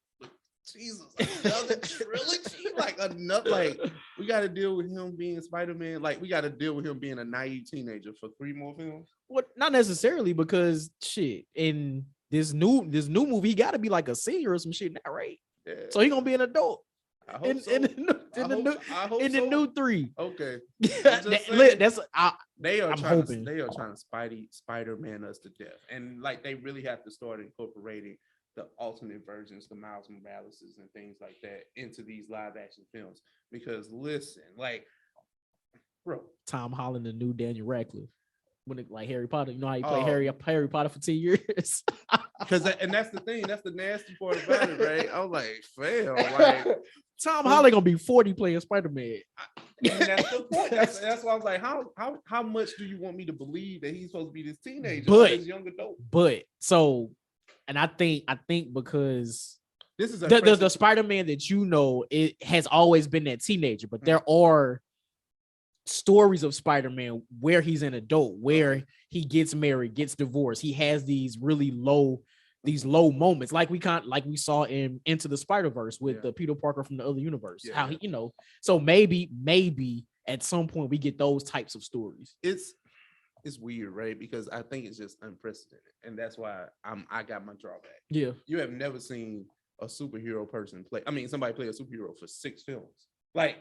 Jesus, another trilogy, like another, like we got to deal with him being Spider-Man. Like we got to deal with him being a naive teenager for 3 more films. What? Not necessarily, because shit in this new movie, he got to be like a senior or some shit now, right? Yeah. So he gonna be an adult. I hope so. In the new 3. Okay. They are trying to Spider-Man us to death. And like they really have to start incorporating the alternate versions, the Miles Moraleses and things like that into these live action films. Because listen, like, bro, Tom Holland, the new Daniel Radcliffe. When it, like Harry Potter, you know how you play Harry Potter for 10 years. And that's the thing, that's the nasty part about it, right? I was like, fail, like Tom Holland gonna be 40 playing Spider-Man. And that's the point. That's why I was like, how much do you want me to believe that he's supposed to be this teenager or this young adult? But so, and I think because this is the Spider-Man that you know, it has always been that teenager, but there are stories of Spider-Man where he's an adult, where he gets married, gets divorced. He has these really low moments, like we saw in Into the Spider-Verse with the Peter Parker from the other universe. How he, so maybe at some point we get those types of stories. It's weird, right? Because I think it's just unprecedented, and that's why I got my drawback. Yeah, you have never seen a superhero person somebody play a superhero for 6 films, like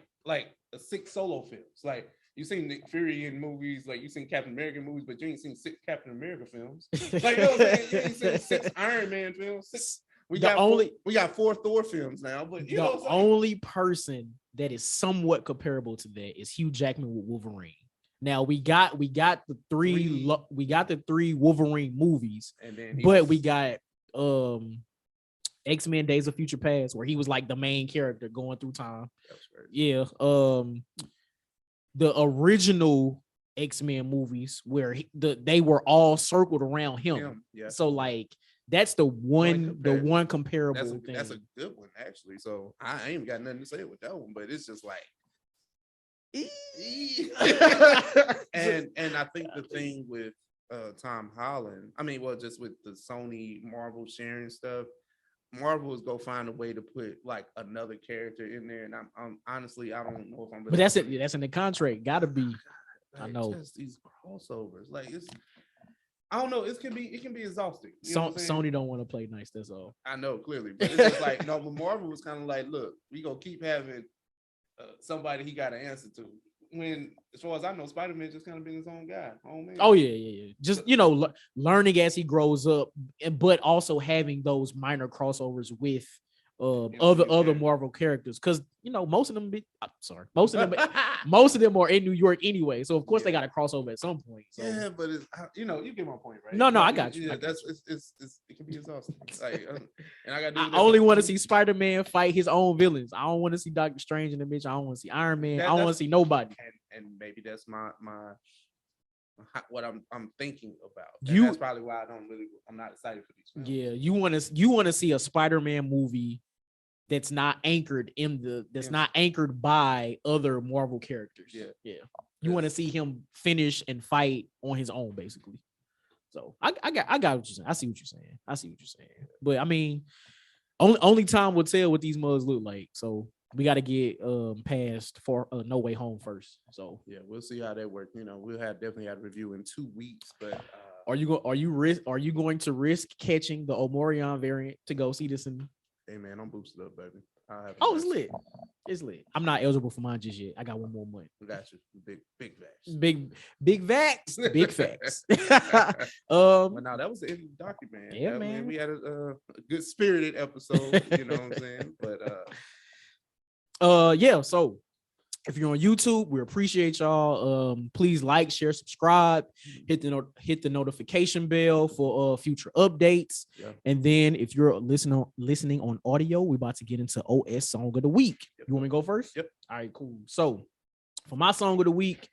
6 solo films. Like you've seen Nick Fury in movies, like you've seen Captain America movies, but you ain't seen 6 Captain America films. Like you know what I'm saying? You ain't seen 6 Iron Man films. We got 4 Thor films now, but the only person that is somewhat comparable to that is Hugh Jackman with Wolverine. Now we got the 3 Wolverine movies, and then we got X-Men Days of Future Past, where he was like the main character going through time. Yeah. The original X-Men movies where they were all circled around him. Yeah. So like that's the one comparable thing. That's a good one, actually. So I ain't got nothing to say with that one, but it's just like and I think the thing with Tom Holland, just with the Sony Marvel sharing stuff, Marvel is go find a way to put like another character in there, and I'm honestly I don't know if I'm. But that's it. That's in the contract. Gotta be. Like, I know just these crossovers. Like I don't know. It can be exhausting. Sony don't want to play nice. That's all. I know clearly, but it's just like no. But Marvel was kind of like, look, we gonna keep having somebody he got to answer to. When, as far as I know, Spider-Man just kind of been his own guy. Oh yeah. Just learning as he grows up, but also having those minor crossovers with other Marvel characters, because most of them are in New York anyway, so of course they got to cross over at some point. So. Yeah, but it's you get my point, right? No, I got you. Yeah, it can be exhausting. Like, and I only want to see Spider-Man fight his own villains. I don't want to see Doctor Strange in the bitch. I don't want to see Iron Man. I don't want to see nobody. And maybe that's my what I'm thinking about. And that's probably why I'm not excited for these films. Yeah, you want to see a Spider-Man movie that's not anchored not anchored by other Marvel characters. Yeah. You want to see him finish and fight on his own, basically. So I got what you're saying. I see what you're saying. But only time will tell what these mugs look like. So we got to get past for No Way Home first. So yeah, we'll see how that works. We'll definitely have a review in 2 weeks. But are you going to risk catching the Omarion variant to go see this in? Hey man, I'm boosted up, baby. It's lit. It's lit. I'm not eligible for mine just yet. I got one more month. We got you. Big facts. Big facts. Big facts. But now that was the end of the document. Yeah, man. We had a good spirited episode. You know what I'm saying? But yeah. So if you're on YouTube, we appreciate y'all. Please like, share, subscribe, hit the notification bell for future updates. Yeah. And then if you're listening on audio, we're about to get into OS Song of the Week. Yep. You want me to go first? Yep. All right, cool. So for my Song of the Week,